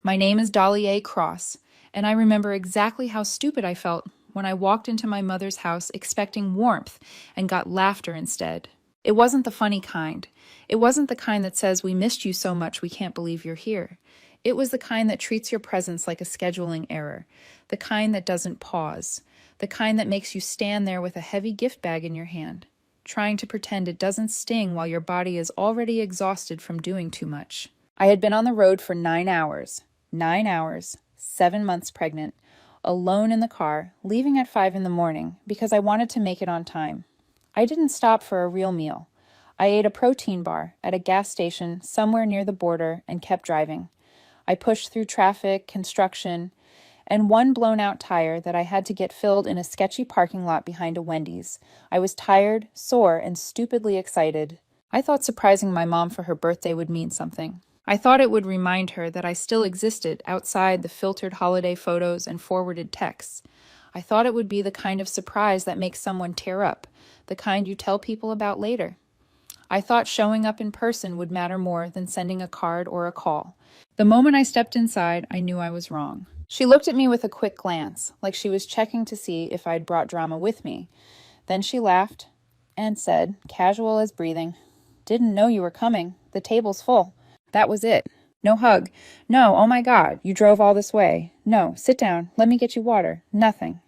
My name is Dolly A. Cross, and I remember exactly how stupid I felt when I walked into my mother's house expecting warmth and got laughter instead. It wasn't the funny kind. It wasn't the kind that says, "We missed you so much we can't believe you're here." It was the kind that treats your presence like a scheduling error, the kind that doesn't pause, the kind that makes you stand there with a heavy gift bag in your hand, trying to pretend it doesn't sting while your body is already exhausted from doing too much. I had been on the road for 9 hours. 9 hours, 7 months pregnant, alone in the car, leaving at 5 in the morning because I wanted to make it on time. I didn't stop for a real meal. I ate a protein bar at a gas station somewhere near the border and kept driving. I pushed through traffic, construction, and one blown-out tire that I had to get filled in a sketchy parking lot behind a Wendy's. I was tired, sore, and stupidly excited. I thought surprising my mom for her birthday would mean something. I thought it would remind her that I still existed outside the filtered holiday photos and forwarded texts. I thought it would be the kind of surprise that makes someone tear up, the kind you tell people about later. I thought showing up in person would matter more than sending a card or a call. The moment I stepped inside, I knew I was wrong. She looked at me with a quick glance, like she was checking to see if I'd brought drama with me. Then she laughed and said, casual as breathing, "Didn't know you were coming. The table's full." That was it. No hug. No, oh my God, you drove all this way. No, sit down. Let me get you water. Nothing.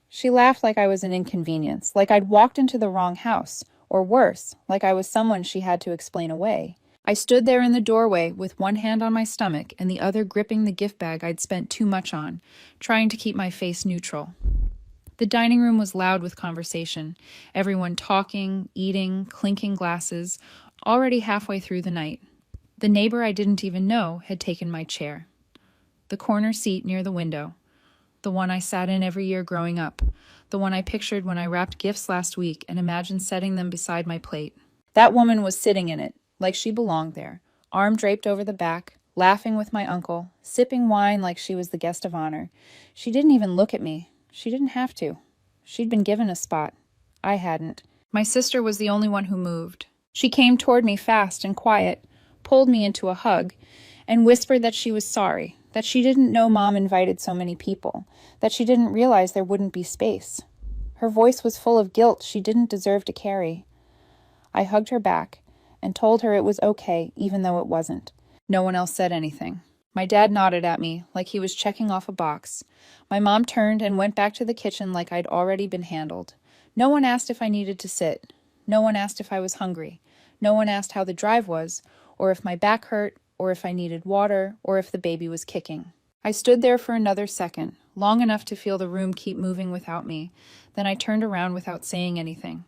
She laughed like I was an inconvenience, like I'd walked into the wrong house, or worse, like I was someone she had to explain away. I stood there in the doorway with one hand on my stomach and the other gripping the gift bag I'd spent too much on, trying to keep my face neutral. The dining room was loud with conversation, everyone talking, eating, clinking glasses, already halfway through the night. The neighbor I didn't even know had taken my chair. The corner seat near the window. The one I sat in every year growing up. The one I pictured when I wrapped gifts last week and imagined setting them beside my plate. That woman was sitting in it, like she belonged there, arm draped over the back, laughing with my uncle, sipping wine like she was the guest of honor. She didn't even look at me. She didn't have to. She'd been given a spot. I hadn't. My sister was the only one who moved. She came toward me fast and quiet, pulled me into a hug, and whispered that she was sorry, that she didn't know Mom invited so many people, that she didn't realize there wouldn't be space. Her voice was full of guilt she didn't deserve to carry. I hugged her back and told her it was okay, even though it wasn't. No one else said anything. My dad nodded at me like he was checking off a box. My mom turned and went back to the kitchen like I'd already been handled. No one asked if I needed to sit. No one asked if I was hungry. No one asked how the drive was, or if my back hurt, or if I needed water, or if the baby was kicking. I stood there for another second, long enough to feel the room keep moving without me. Then I turned around without saying anything.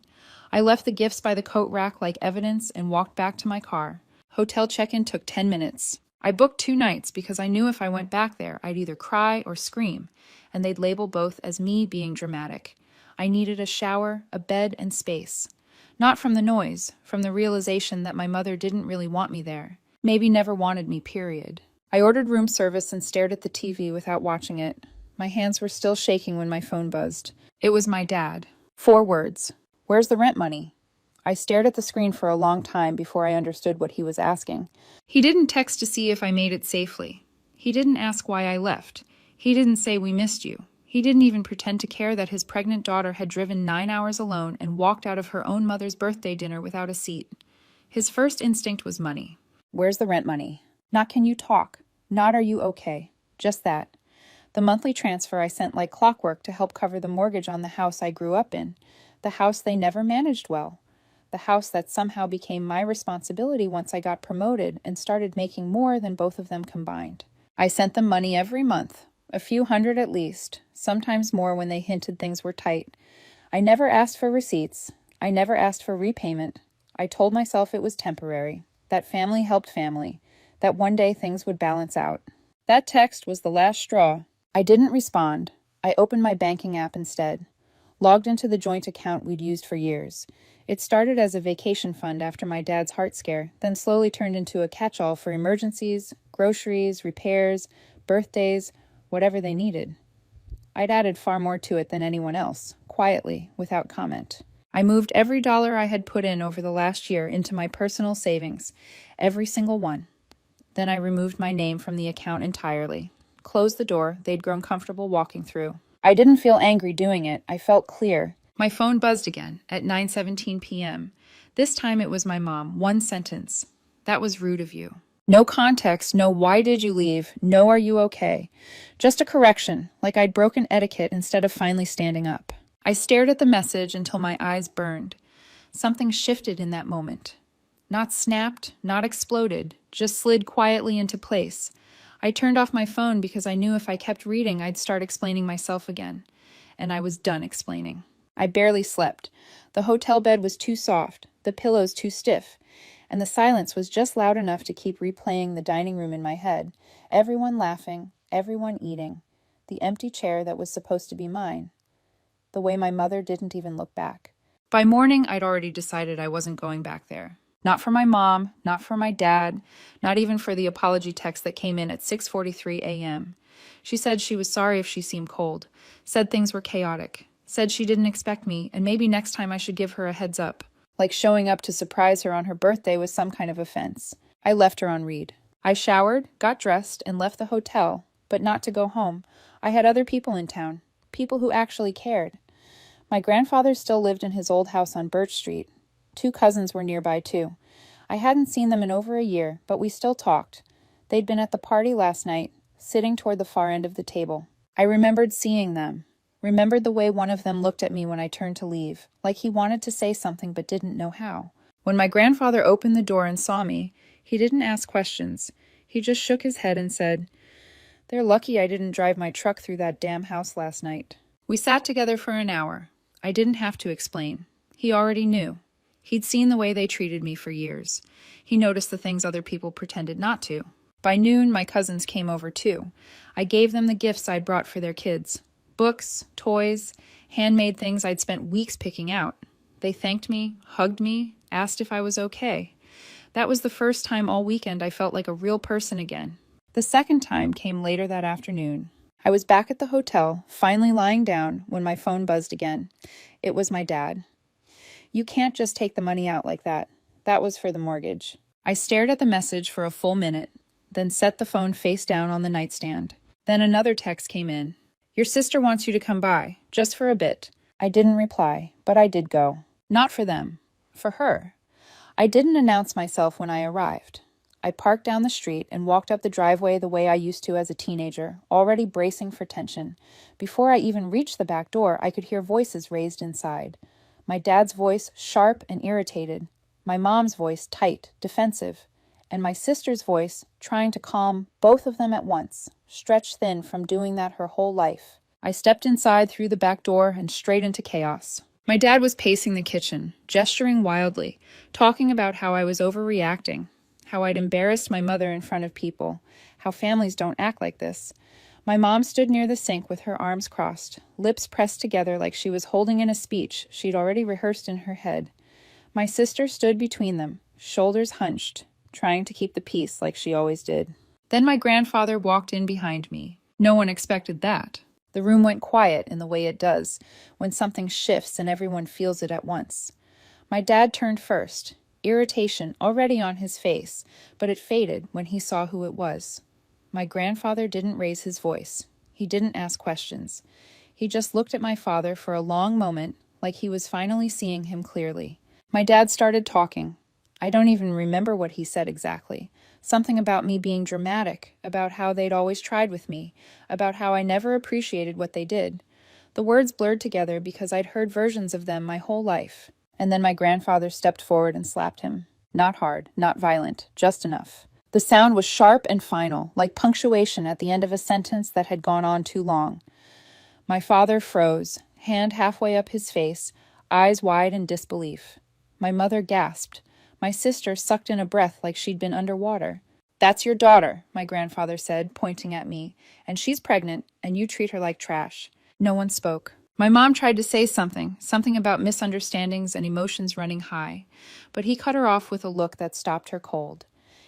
I left the gifts by the coat rack like evidence and walked back to my car. Hotel check-in took 10 minutes. I booked 2 nights because I knew if I went back there, I'd either cry or scream, and they'd label both as me being dramatic. I needed a shower, a bed, and space. Not from the noise, from the realization that my mother didn't really want me there. Maybe never wanted me, period. I ordered room service and stared at the TV without watching it. My hands were still shaking when my phone buzzed. It was my dad. 4 words. "Where's the rent money?" I stared at the screen for a long time before I understood what he was asking. He didn't text to see if I made it safely. He didn't ask why I left. He didn't say we missed you. He didn't even pretend to care that his pregnant daughter had driven 9 hours alone and walked out of her own mother's birthday dinner without a seat. His first instinct was money. "Where's the rent money?" Not "can you talk?" Not "are you okay?" Just that. The monthly transfer I sent like clockwork to help cover the mortgage on the house I grew up in. The house they never managed well. The house that somehow became my responsibility once I got promoted and started making more than both of them combined. I sent them money every month. A few hundred at least, sometimes more when they hinted things were tight. I never asked for receipts. I never asked for repayment. I told myself it was temporary, that family helped family, that one day things would balance out. That text was the last straw. I didn't respond. I opened my banking app instead, logged into the joint account we'd used for years. It started as a vacation fund after my dad's heart scare, then slowly turned into a catch-all for emergencies, groceries, repairs, birthdays, whatever they needed. I'd added far more to it than anyone else, quietly, without comment. I moved every dollar I had put in over the last year into my personal savings, every single one. Then I removed my name from the account entirely. Closed the door they'd grown comfortable walking through. I didn't feel angry doing it. I felt clear. My phone buzzed again at 9:17 p.m. This time it was my mom. One sentence. "That was rude of you." No context, no "why did you leave?" No "are you okay?" Just a correction, like I'd broken etiquette instead of finally standing up. I stared at the message until my eyes burned. Something shifted in that moment. Not snapped, not exploded, just slid quietly into place. I turned off my phone because I knew if I kept reading, I'd start explaining myself again. And I was done explaining. I barely slept. The hotel bed was too soft, the pillows too stiff, and the silence was just loud enough to keep replaying the dining room in my head. Everyone laughing, everyone eating. The empty chair that was supposed to be mine. The way my mother didn't even look back. By morning, I'd already decided I wasn't going back there. Not for my mom, not for my dad, not even for the apology text that came in at 6:43 a.m. She said she was sorry if she seemed cold, said things were chaotic, said she didn't expect me, and maybe next time I should give her a heads up. Like showing up to surprise her on her birthday was some kind of offense. I left her on read. I showered, got dressed, and left the hotel, but not to go home. I had other people in town, people who actually cared. My grandfather still lived in his old house on Birch Street. 2 cousins were nearby, too. I hadn't seen them in over a year, but we still talked. They'd been at the party last night, sitting toward the far end of the table. I remembered seeing them. Remembered the way one of them looked at me when I turned to leave, like he wanted to say something but didn't know how. When my grandfather opened the door and saw me, he didn't ask questions. He just shook his head and said, "They're lucky I didn't drive my truck through that damn house last night." We sat together for an hour. I didn't have to explain. He already knew. He'd seen the way they treated me for years. He noticed the things other people pretended not to. By noon, my cousins came over too. I gave them the gifts I'd brought for their kids. Books, toys, handmade things I'd spent weeks picking out. They thanked me, hugged me, asked if I was okay. That was the first time all weekend I felt like a real person again. The second time came later that afternoon. I was back at the hotel, finally lying down, when my phone buzzed again. It was my dad. "You can't just take the money out like that. That was for the mortgage." I stared at the message for a full minute, then set the phone face down on the nightstand. Then another text came in. "Your sister wants you to come by, just for a bit." I didn't reply, but I did go. Not for them. For her. I didn't announce myself when I arrived. I parked down the street and walked up the driveway the way I used to as a teenager, already bracing for tension. Before I even reached the back door, I could hear voices raised inside. My dad's voice sharp and irritated, my mom's voice tight, defensive, and my sister's voice trying to calm both of them at once, stretched thin from doing that her whole life. I stepped inside through the back door and straight into chaos. My dad was pacing the kitchen, gesturing wildly, talking about how I was overreacting, how I'd embarrassed my mother in front of people, how families don't act like this. My mom stood near the sink with her arms crossed, lips pressed together like she was holding in a speech she'd already rehearsed in her head. My sister stood between them, shoulders hunched, trying to keep the peace like she always did. Then my grandfather walked in behind me. No one expected that. The room went quiet in the way it does, when something shifts and everyone feels it at once. My dad turned first, irritation already on his face, but it faded when he saw who it was. My grandfather didn't raise his voice. He didn't ask questions. He just looked at my father for a long moment, like he was finally seeing him clearly. My dad started talking. I don't even remember what he said exactly. Something about me being dramatic, about how they'd always tried with me, about how I never appreciated what they did. The words blurred together because I'd heard versions of them my whole life. And then my grandfather stepped forward and slapped him. Not hard, not violent, just enough. The sound was sharp and final, like punctuation at the end of a sentence that had gone on too long. My father froze, hand halfway up his face, eyes wide in disbelief. My mother gasped. My sister sucked in a breath like she'd been underwater. "That's your daughter," my grandfather said, pointing at me, "and she's pregnant, and you treat her like trash." No one spoke. My mom tried to say something about misunderstandings and emotions running high, but he cut her off with a look that stopped her cold.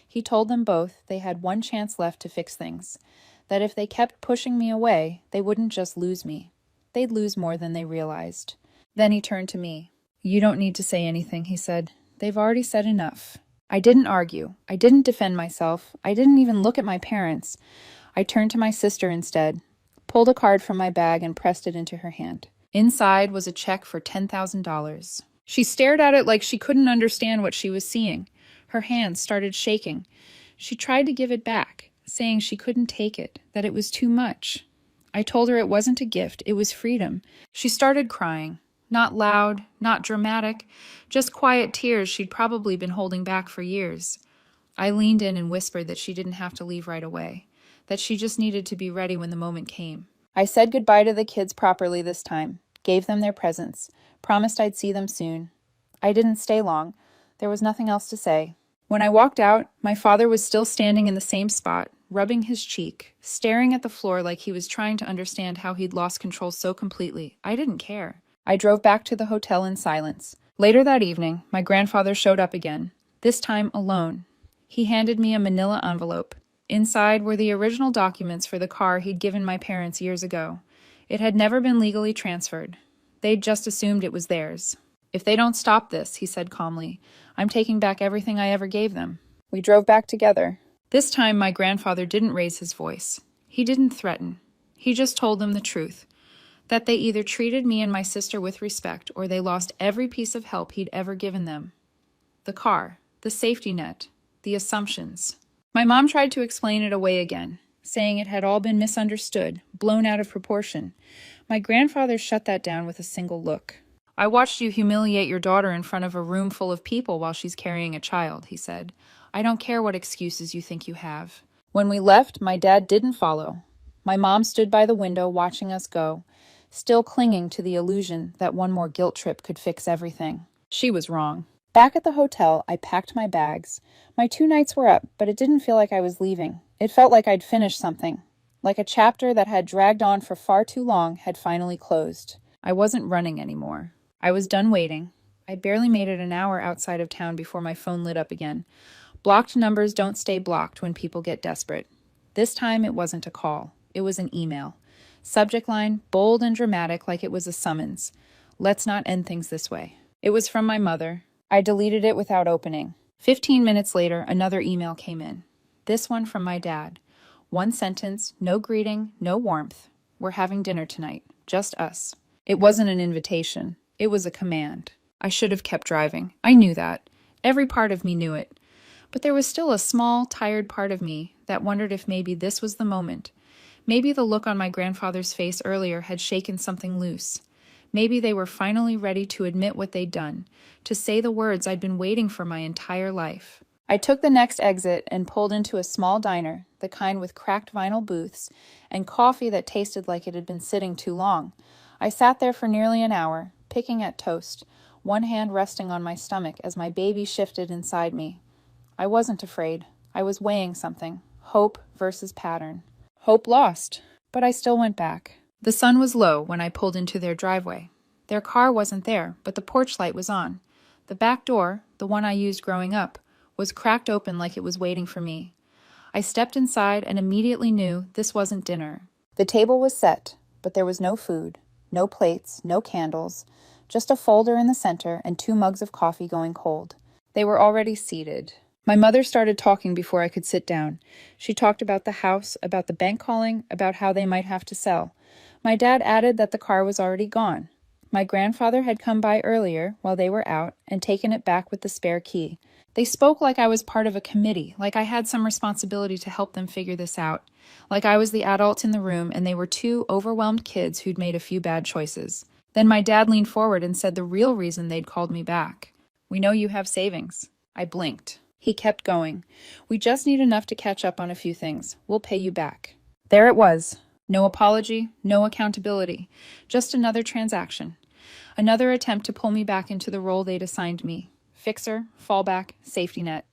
He told them both they had one chance left to fix things, that if they kept pushing me away, they wouldn't just lose me. They'd lose more than they realized. Then he turned to me. "You don't need to say anything," he said. "They've already said enough." I didn't argue. I didn't defend myself. I didn't even look at my parents. I turned to my sister instead, pulled a card from my bag and pressed it into her hand. Inside was a check for $10,000. She stared at it like she couldn't understand what she was seeing. Her hands started shaking. She tried to give it back, saying she couldn't take it, that it was too much. I told her it wasn't a gift, it was freedom. She started crying. Not loud, not dramatic, just quiet tears she'd probably been holding back for years. I leaned in and whispered that she didn't have to leave right away, that she just needed to be ready when the moment came. I said goodbye to the kids properly this time, gave them their presents, promised I'd see them soon. I didn't stay long. There was nothing else to say. When I walked out, my father was still standing in the same spot, rubbing his cheek, staring at the floor like he was trying to understand how he'd lost control so completely. I didn't care. I drove back to the hotel in silence. Later that evening, my grandfather showed up again, this time alone. He handed me a manila envelope. Inside were the original documents for the car he'd given my parents years ago. It had never been legally transferred. They'd just assumed it was theirs. If they don't stop this, he said calmly, I'm taking back everything I ever gave them. We drove back together. This time, my grandfather didn't raise his voice. He didn't threaten. He just told them the truth, that they either treated me and my sister with respect or they lost every piece of help he'd ever given them. The car, the safety net, the assumptions. My mom tried to explain it away again, saying it had all been misunderstood, blown out of proportion. My grandfather shut that down with a single look. I watched you humiliate your daughter in front of a room full of people while she's carrying a child, he said. I don't care what excuses you think you have. When we left, my dad didn't follow. My mom stood by the window watching us go, still clinging to the illusion that one more guilt trip could fix everything. She was wrong. Back at the hotel, I packed my bags. My 2 nights were up, but it didn't feel like I was leaving. It felt like I'd finished something, like a chapter that had dragged on for far too long had finally closed. I wasn't running anymore. I was done waiting. I barely made it an hour outside of town before my phone lit up again. Blocked numbers don't stay blocked when people get desperate. This time it wasn't a call. It was an email. Subject line, bold and dramatic like it was a summons. Let's not end things this way. It was from my mother. I deleted it without opening. 15 minutes later, another email came in. This one from my dad. One sentence, no greeting, no warmth. We're having dinner tonight. Just us. It wasn't an invitation. It was a command. I should have kept driving. I knew that. Every part of me knew it. But there was still a small, tired part of me that wondered if maybe this was the moment. Maybe the look on my grandfather's face earlier had shaken something loose. Maybe they were finally ready to admit what they'd done, to say the words I'd been waiting for my entire life. I took the next exit and pulled into a small diner, the kind with cracked vinyl booths, and coffee that tasted like it had been sitting too long. I sat there for nearly an hour, picking at toast, one hand resting on my stomach as my baby shifted inside me. I wasn't afraid. I was weighing something. Hope versus pattern. Hope lost, but I still went back. The sun was low when I pulled into their driveway. Their car wasn't there, but the porch light was on. The back door, the one I used growing up, was cracked open like it was waiting for me. I stepped inside and immediately knew this wasn't dinner. The table was set, but there was no food, no plates, no candles, just a folder in the center and 2 mugs of coffee going cold. They were already seated. My mother started talking before I could sit down. She talked about the house, about the bank calling, about how they might have to sell. My dad added that the car was already gone. My grandfather had come by earlier while they were out and taken it back with the spare key. They spoke like I was part of a committee, like I had some responsibility to help them figure this out, like I was the adult in the room and they were 2 overwhelmed kids who'd made a few bad choices. Then my dad leaned forward and said the real reason they'd called me back. We know you have savings. I blinked. He kept going. We just need enough to catch up on a few things. We'll pay you back. There it was. No apology, no accountability. Just another transaction. Another attempt to pull me back into the role they'd assigned me. Fixer, fallback, safety net.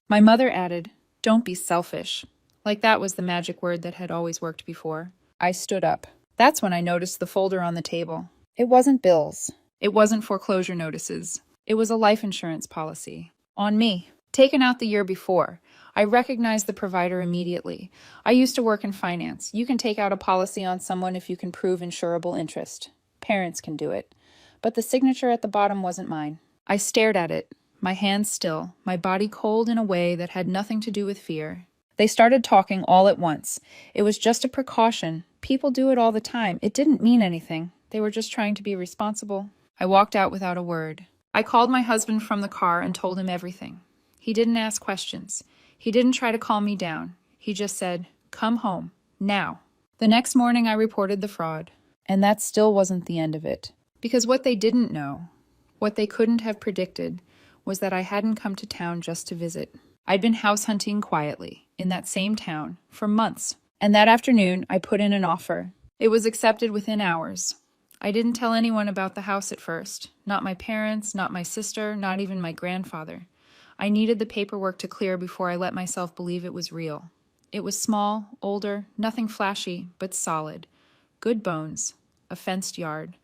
My mother added, "Don't be selfish." Like that was the magic word that had always worked before. I stood up. That's when I noticed the folder on the table. It wasn't bills. It wasn't foreclosure notices. It was a life insurance policy. On me. Taken out the year before. I recognized the provider immediately. I used to work in finance. You can take out a policy on someone if you can prove insurable interest. Parents can do it. But the signature at the bottom wasn't mine. I stared at it. my hands still, my body cold in a way that had nothing to do with fear. They started talking all at once. It was just a precaution. People do it all the time. It didn't mean anything. They were just trying to be responsible. I walked out without a word. I called my husband from the car and told him everything. He didn't ask questions. He didn't try to calm me down. He just said, "Come home, now." The next morning I reported the fraud. And that still wasn't the end of it. Because what they didn't know, what they couldn't have predicted, was that I hadn't come to town just to visit. I'd been house hunting quietly, in that same town, for months. And that afternoon, I put in an offer. It was accepted within hours. I didn't tell anyone about the house at first. Not my parents, not my sister, not even my grandfather. I needed the paperwork to clear before I let myself believe it was real. It was small, older, nothing flashy, but solid. Good bones. A fenced yard.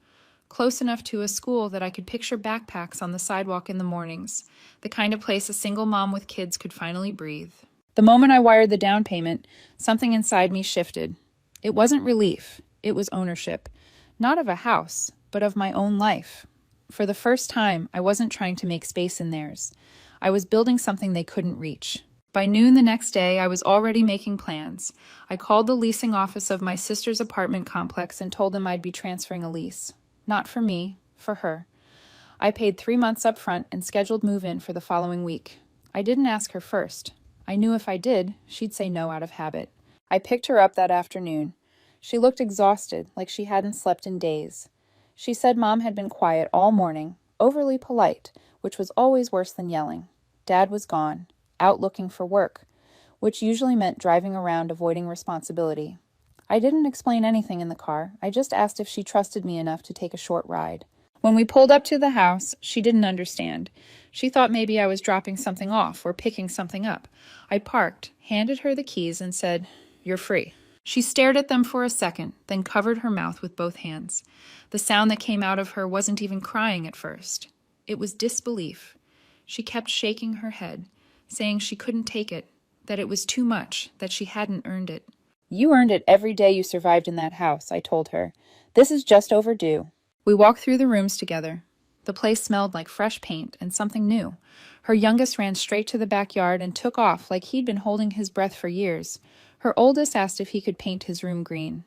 Close enough to a school that I could picture backpacks on the sidewalk in the mornings, the kind of place a single mom with kids could finally breathe. The moment I wired the down payment, something inside me shifted. It wasn't relief, it was ownership. Not of a house, but of my own life. For the first time, I wasn't trying to make space in theirs. I was building something they couldn't reach. By noon the next day, I was already making plans. I called the leasing office of my sister's apartment complex and told them I'd be transferring a lease. Not for me, for her. I paid 3 months up front and scheduled move-in for the following week. I didn't ask her first. I knew if I did, she'd say no out of habit. I picked her up that afternoon. She looked exhausted, like she hadn't slept in days. She said Mom had been quiet all morning, overly polite, which was always worse than yelling. Dad was gone, out looking for work, which usually meant driving around avoiding responsibility. I didn't explain anything in the car. I just asked if she trusted me enough to take a short ride. When we pulled up to the house, she didn't understand. She thought maybe I was dropping something off or picking something up. I parked, handed her the keys, and said, "You're free." She stared at them for a second, then covered her mouth with both hands. The sound that came out of her wasn't even crying at first. It was disbelief. She kept shaking her head, saying she couldn't take it, that it was too much, that she hadn't earned it. "You earned it every day you survived in that house," I told her. "This is just overdue." We walked through the rooms together. The place smelled like fresh paint and something new. Her youngest ran straight to the backyard and took off like he'd been holding his breath for years. Her oldest asked if he could paint his room green.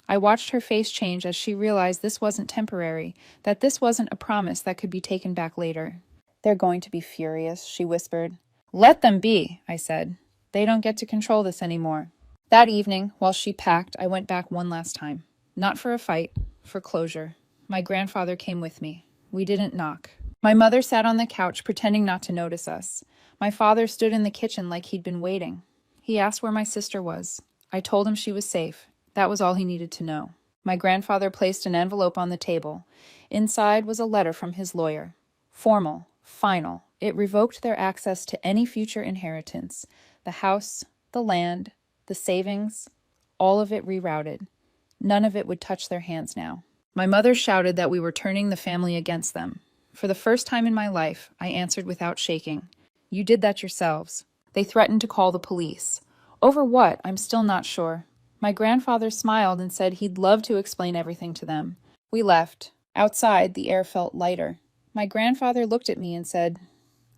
I watched her face change as she realized this wasn't temporary, that this wasn't a promise that could be taken back later. "They're going to be furious," she whispered. "Let them be," I said. "They don't get to control this anymore." That evening, while she packed, I went back one last time. Not for a fight, for closure. My grandfather came with me. We didn't knock. My mother sat on the couch, pretending not to notice us. My father stood in the kitchen like he'd been waiting. He asked where my sister was. I told him she was safe. That was all he needed to know. My grandfather placed an envelope on the table. Inside was a letter from his lawyer. Formal, final. It revoked their access to any future inheritance. The house, the land, the savings, all of it rerouted. None of it would touch their hands now. My mother shouted that we were turning the family against them. For the first time in my life, I answered without shaking. "You did that yourselves." They threatened to call the police. Over what? I'm still not sure. My grandfather smiled and said he'd love to explain everything to them. We left. Outside, the air felt lighter. My grandfather looked at me and said,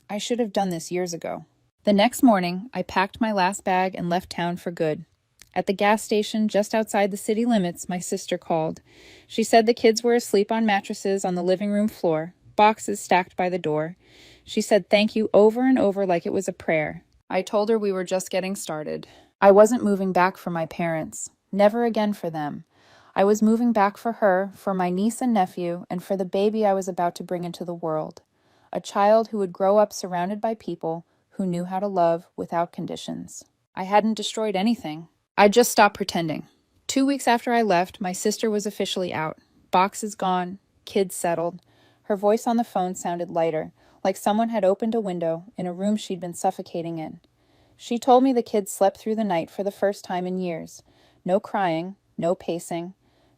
"I should have done this years ago." The next morning, I packed my last bag and left town for good. At the gas station just outside the city limits, my sister called. She said the kids were asleep on mattresses on the living room floor, boxes stacked by the door. She said thank you over and over like it was a prayer. I told her we were just getting started. I wasn't moving back for my parents. Never again for them. I was moving back for her, for my niece and nephew, and for the baby I was about to bring into the world. A child who would grow up surrounded by people who knew how to love without conditions. I hadn't destroyed anything. I just stopped pretending. 2 weeks after I left, my sister was officially out. Boxes gone, kids settled. Her voice on the phone sounded lighter, like someone had opened a window in a room she'd been suffocating in. She told me the kids slept through the night for the first time in years. No crying, no pacing,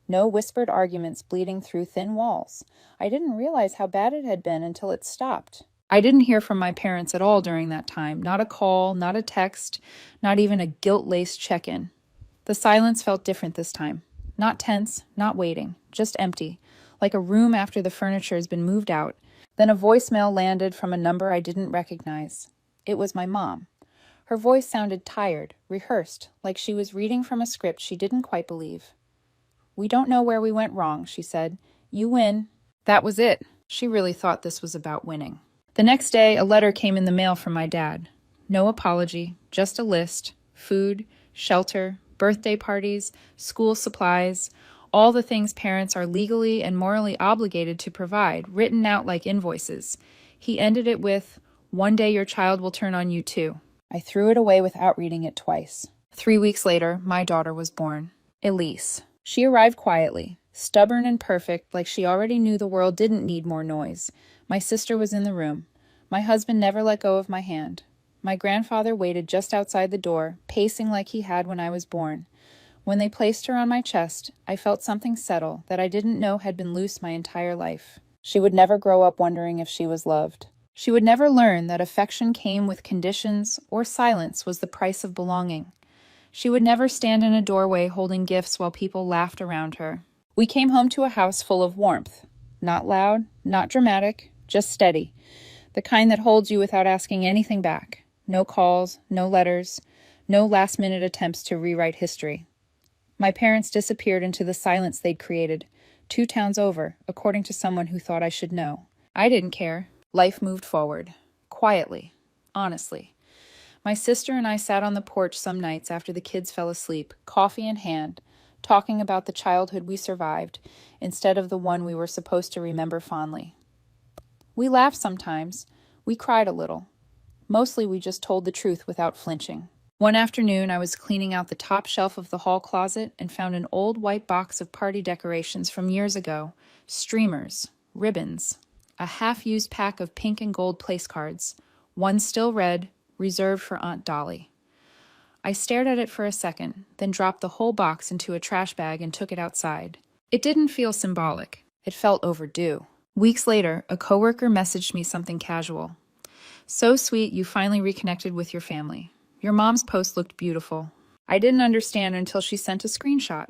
no whispered arguments bleeding through thin walls. I didn't realize how bad it had been until it stopped. I didn't hear from my parents at all during that time. Not a call, not a text, not even a guilt-laced check-in. The silence felt different this time. Not tense, not waiting, just empty, like a room after the furniture has been moved out. Then a voicemail landed from a number I didn't recognize. It was my mom. Her voice sounded tired, rehearsed, like she was reading from a script she didn't quite believe. "We don't know where we went wrong," she said. "You win." That was it. She really thought this was about winning. The next day, a letter came in the mail from my dad. No apology, just a list: food, shelter, birthday parties, school supplies, all the things parents are legally and morally obligated to provide, written out like invoices. He ended it with, "One day your child will turn on you too." I threw it away without reading it twice. 3 weeks later, my daughter was born. Elise. She arrived quietly, stubborn and perfect, like she already knew the world didn't need more noise. My sister was in the room. My husband never let go of my hand. My grandfather waited just outside the door, pacing like he had when I was born. When they placed her on my chest, I felt something settle that I didn't know had been loose my entire life. She would never grow up wondering if she was loved. She would never learn that affection came with conditions or silence was the price of belonging. She would never stand in a doorway holding gifts while people laughed around her. We came home to a house full of warmth. Not loud, not dramatic, just steady. The kind that holds you without asking anything back. No calls, no letters, no last-minute attempts to rewrite history. My parents disappeared into the silence they'd created, 2 towns over, according to someone who thought I should know. I didn't care. Life moved forward. Quietly. Honestly. My sister and I sat on the porch some nights after the kids fell asleep, coffee in hand, talking about the childhood we survived instead of the one we were supposed to remember fondly. We laughed sometimes. We cried a little. Mostly we just told the truth without flinching. One afternoon, I was cleaning out the top shelf of the hall closet and found an old white box of party decorations from years ago, streamers, ribbons, a half-used pack of pink and gold place cards, one still red, reserved for Aunt Dolly. I stared at it for a second, then dropped the whole box into a trash bag and took it outside. It didn't feel symbolic. It felt overdue. Weeks later, a coworker messaged me something casual. "So sweet you finally reconnected with your family. Your mom's post looked beautiful." I didn't understand until she sent a screenshot.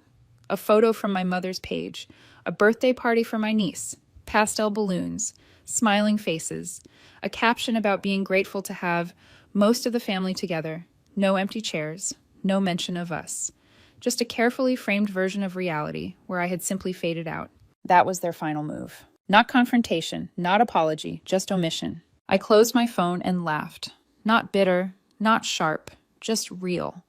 A photo from my mother's page, a birthday party for my niece, pastel balloons, smiling faces, a caption about being grateful to have most of the family together, no empty chairs, no mention of us. Just a carefully framed version of reality where I had simply faded out. That was their final move. Not confrontation, not apology, just omission. I closed my phone and laughed. Not bitter, not sharp, just real.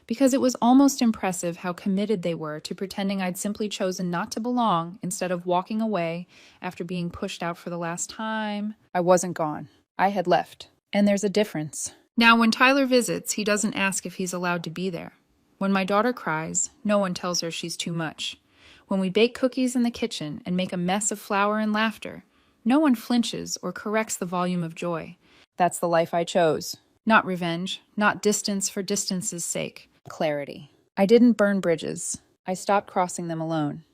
Because it was almost impressive how committed they were to pretending I'd simply chosen not to belong instead of walking away after being pushed out for the last time. I wasn't gone. I had left. And there's a difference. Now, when Tyler visits, he doesn't ask if he's allowed to be there. When my daughter cries, no one tells her she's too much. When we bake cookies in the kitchen and make a mess of flour and laughter, no one flinches or corrects the volume of joy. That's the life I chose. Not revenge, not distance for distance's sake. Clarity. I didn't burn bridges. I stopped crossing them alone.